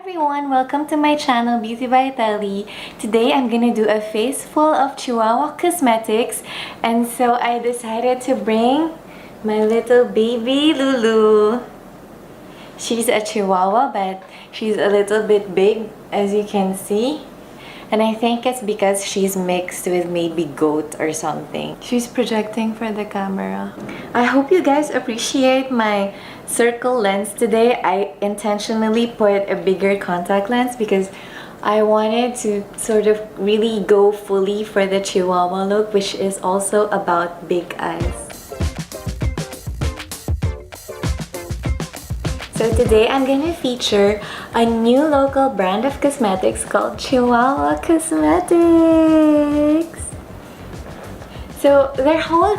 everyone, welcome to my channel Beauty by Tellie. Today I'm gonna do a face full of Chihuahua Cosmetics, and so I decided to bring my little baby Lulu. She's a Chihuahua, but she's a little bit big, as you can see. And I think it's because she's mixed with maybe goat or something. She's projecting for the camera. I hope you guys appreciate my circle lens today. I intentionally put a bigger contact lens because I wanted to sort of really go fully for the Chihuahua look, which is also about big eyes. So today I'm gonna feature a new local brand of cosmetics called Chihuahua Cosmetics. So their whole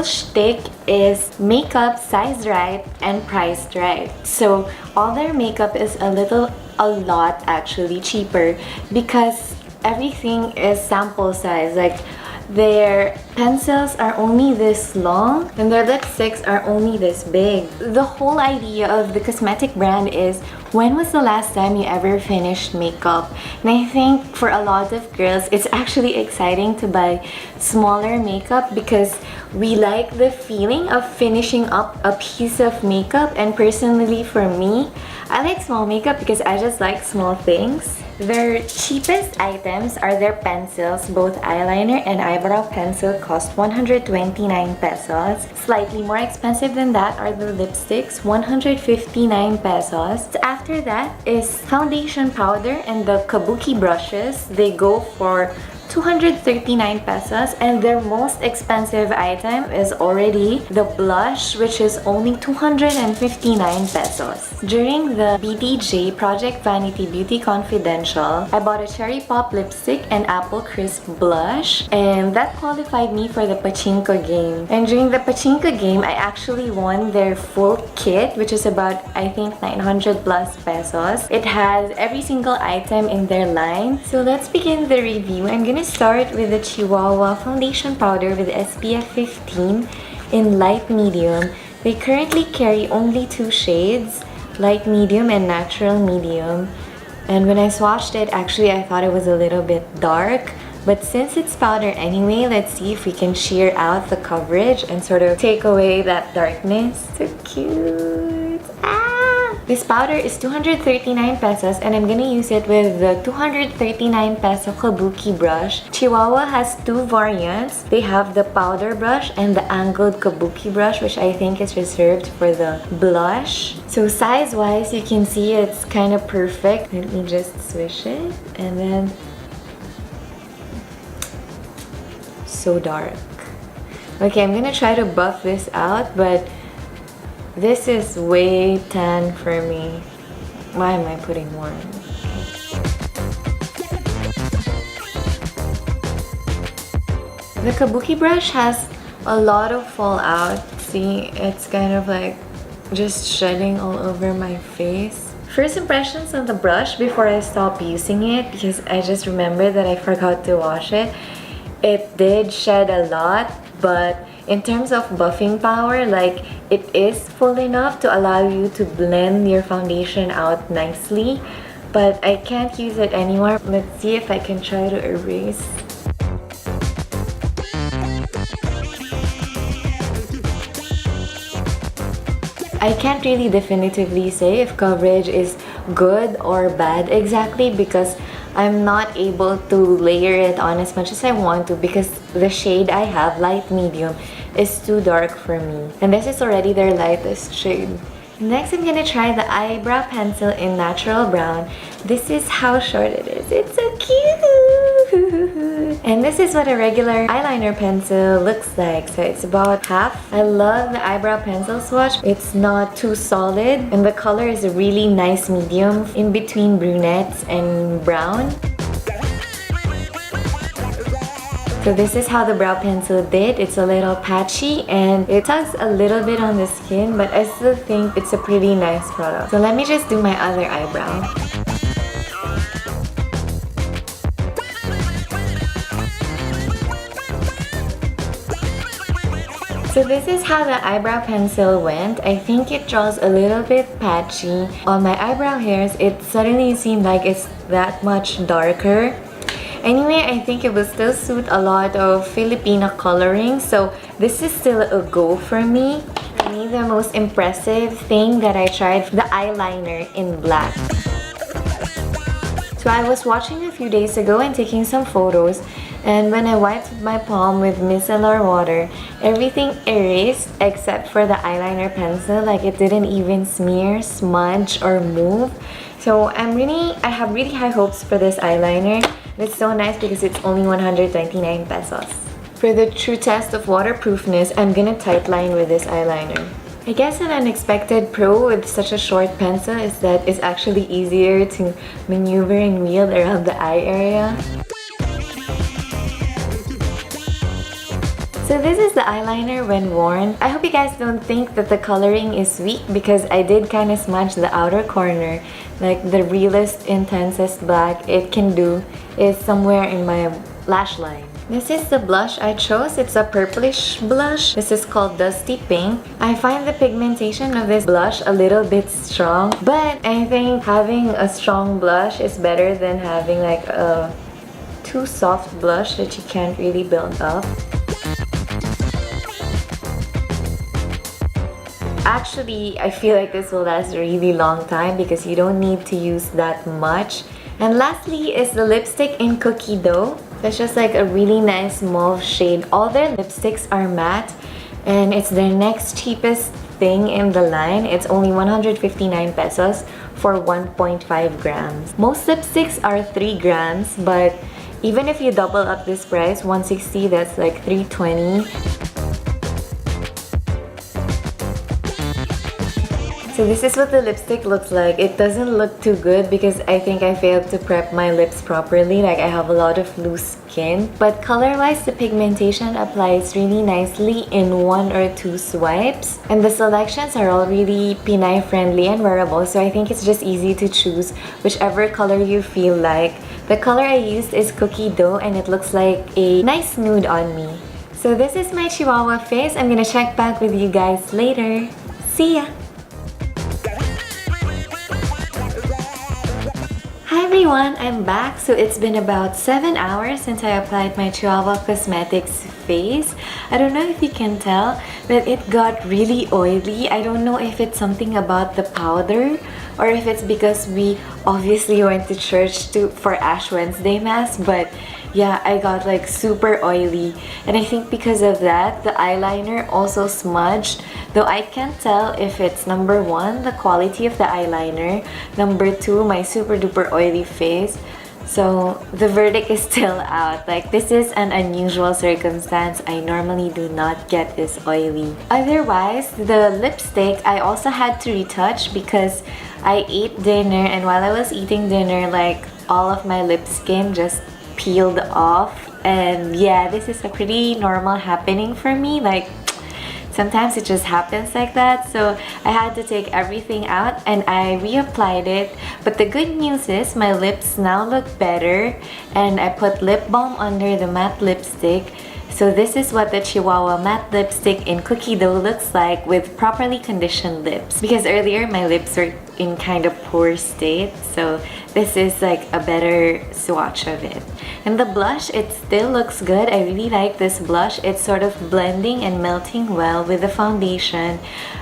shtick is makeup sized right and priced right. So all their makeup is a lot actually cheaper because everything is sample size. Like their pencils are only this long and their lipsticks are only this big. The whole idea of the cosmetic brand is, when was the last time you ever finished makeup? And I think for a lot of girls, it's actually exciting to buy smaller makeup because we like the feeling of finishing up a piece of makeup. And personally for me, I like small makeup because I just like small things. Their cheapest items are their pencils. Both eyeliner and eyebrow pencil cost 129 pesos. Slightly more expensive than that are the lipsticks, 159 pesos. After that is foundation powder and the Kabuki brushes. They go for 239 pesos, and their most expensive item is already the blush, which is only 259 pesos. During the BBT Project Vanity Beauty Confidential, I bought a cherry pop lipstick and apple crisp blush, and that qualified me for the pachinko game. And during the pachinko game, I actually won their full kit, which is about, I think, 900 plus pesos. It has every single item in their line. So let's begin the review. I'm gonna start with the Chihuahua foundation powder with SPF 15 in light medium. They currently carry only two shades, light medium and natural medium. And when I swatched it, actually I thought it was a little bit dark. But since it's powder anyway, let's see if we can sheer out the coverage and sort of take away that darkness. So cute! This powder is 239 pesos, and I'm gonna use it with the 239 peso Kabuki brush. Chihuahua has two variants. They have the powder brush and the angled Kabuki brush, which I think is reserved for the blush. So size-wise, you can see it's kind of perfect. Let me just swish it, and then so dark. Okay, I'm gonna try to buff this out, but this is way tan for me. Why am I putting more? The Kabuki brush has a lot of fallout. See, it's kind of like just shedding all over my face. First impressions on the brush before I stop using it, because I just remembered that I forgot to wash it. It did shed a lot, but in terms of buffing power, like, it is full enough to allow you to blend your foundation out nicely, but I can't use it anymore. Let's see if I can try to erase. I can't really definitively say if coverage is good or bad exactly because I'm not able to layer it on as much as I want to because the shade I have, light medium, is too dark for me. And this is already their lightest shade. Next, I'm gonna try the eyebrow pencil in natural brown. This is how short it is. It's so cute! And this is what a regular eyeliner pencil looks like. So it's about half. I love the eyebrow pencil swatch. It's not too solid, and the color is a really nice medium in between brunettes and brown. So this is how the brow pencil did. It's a little patchy and it tugs a little bit on the skin, but I still think it's a pretty nice product. So let me just do my other eyebrow. So this is how the eyebrow pencil went. I think it draws a little bit patchy. On my eyebrow hairs, it suddenly seemed like it's that much darker. Anyway, I think it will still suit a lot of Filipina coloring, so this is still a go for me. For me, the most impressive thing that I tried, the eyeliner in black. So I was watching a few days ago and taking some photos, and when I wiped my palm with micellar water, everything erased except for the eyeliner pencil. Like, it didn't even smear, smudge, or move. So I have really high hopes for this eyeliner. It's so nice because it's only 129 pesos. For the true test of waterproofness, I'm gonna tightline with this eyeliner. I guess an unexpected pro with such a short pencil is that it's actually easier to maneuver and wield around the eye area. So this is the eyeliner when worn. I hope you guys don't think that the coloring is weak because I did kind of smudge the outer corner. Like, the realest, intensest black it can do is somewhere in my lash line. This is the blush I chose. It's a purplish blush. This is called Dusty Pink. I find the pigmentation of this blush a little bit strong, but I think having a strong blush is better than having like a too soft blush that you can't really build up. Actually, I feel like this will last a really long time because you don't need to use that much. And lastly is the lipstick in Cookie Dough. It's just like a really nice mauve shade. All their lipsticks are matte and it's their next cheapest thing in the line. It's only 159 pesos for 1.5 grams. Most lipsticks are 3 grams, but even if you double up this price, 160, that's like 320. So this is what the lipstick looks like. It doesn't look too good because I think I failed to prep my lips properly. Like, I have a lot of loose skin. But color-wise, the pigmentation applies really nicely in 1 or 2 swipes. And the selections are all really Pinay friendly and wearable. So I think it's just easy to choose whichever color you feel like. The color I used is Cookie Dough and it looks like a nice nude on me. So this is my Chihuahua face. I'm gonna check back with you guys later. See ya! Hi everyone, I'm back. So it's been about 7 hours since I applied my Chihuahua Cosmetics face. I don't know if you can tell, but it got really oily. I don't know if it's something about the powder or if it's because we obviously went to church for Ash Wednesday Mass, but yeah, I got like super oily, and I think because of that, the eyeliner also smudged. Though I can't tell if it's number 1, the quality of the eyeliner, number 2, my super duper oily face. So the verdict is still out. Like, this is an unusual circumstance. I normally do not get this oily. Otherwise, the lipstick I also had to retouch because I ate dinner, and while I was eating dinner, like, all of my lip skin just peeled off. And yeah, this is a pretty normal happening for me. Like, sometimes it just happens like that. So I had to take everything out and I reapplied it. But the good news is my lips now look better, and I put lip balm under the matte lipstick. So this is what the Chihuahua matte lipstick in Cookie Dough looks like with properly conditioned lips. Because earlier my lips were in kind of poor state, so this is like a better swatch of it. And the blush, it still looks good. I really like this blush. It's sort of blending and melting well with the foundation.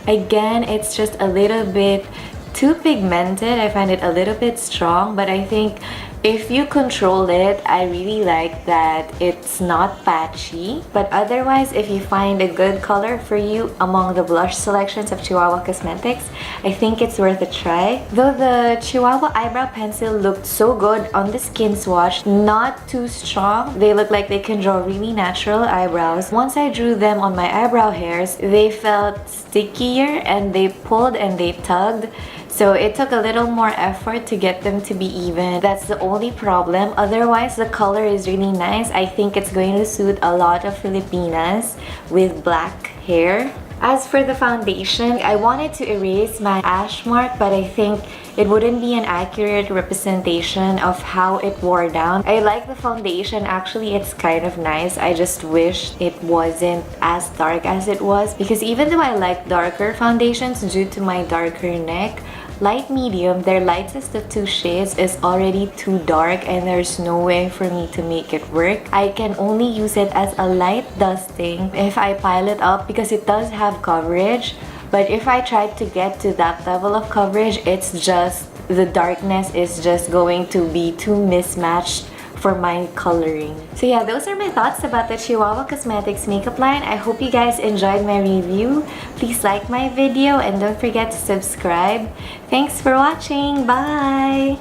Again, it's just a little bit too pigmented. I find it a little bit strong, but I think if you control it, I really like that it's not patchy. But otherwise, if you find a good color for you among the blush selections of Chihuahua Cosmetics, I think it's worth a try. Though the Chihuahua eyebrow pencil looked so good on the skin swatch, not too strong. They look like they can draw really natural eyebrows. Once I drew them on my eyebrow hairs, they felt stickier and they pulled and they tugged. So it took a little more effort to get them to be even. That's the only problem. Otherwise, the color is really nice. I think it's going to suit a lot of Filipinas with black hair. As for the foundation, I wanted to erase my ash mark, but I think it wouldn't be an accurate representation of how it wore down. I like the foundation. Actually, it's kind of nice. I just wish it wasn't as dark as it was, because even though I like darker foundations due to my darker neck, light medium, their lightest of two shades, is already too dark and there's no way for me to make it work. I can only use it as a light dusting if I pile it up, because it does have coverage. But if I try to get to that level of coverage, it's just, the darkness is just going to be too mismatched for my coloring. So yeah, those are my thoughts about the Chihuahua Cosmetics makeup line. I hope you guys enjoyed my review. Please like my video and don't forget to subscribe. Thanks for watching. Bye!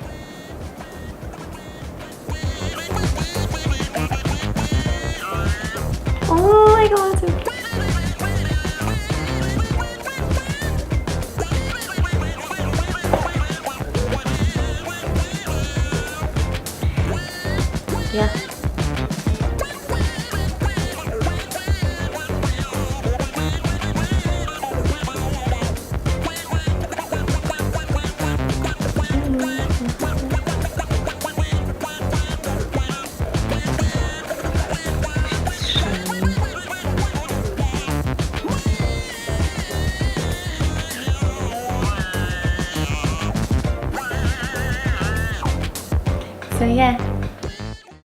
Oh my god, so cute. Yeah. So yeah.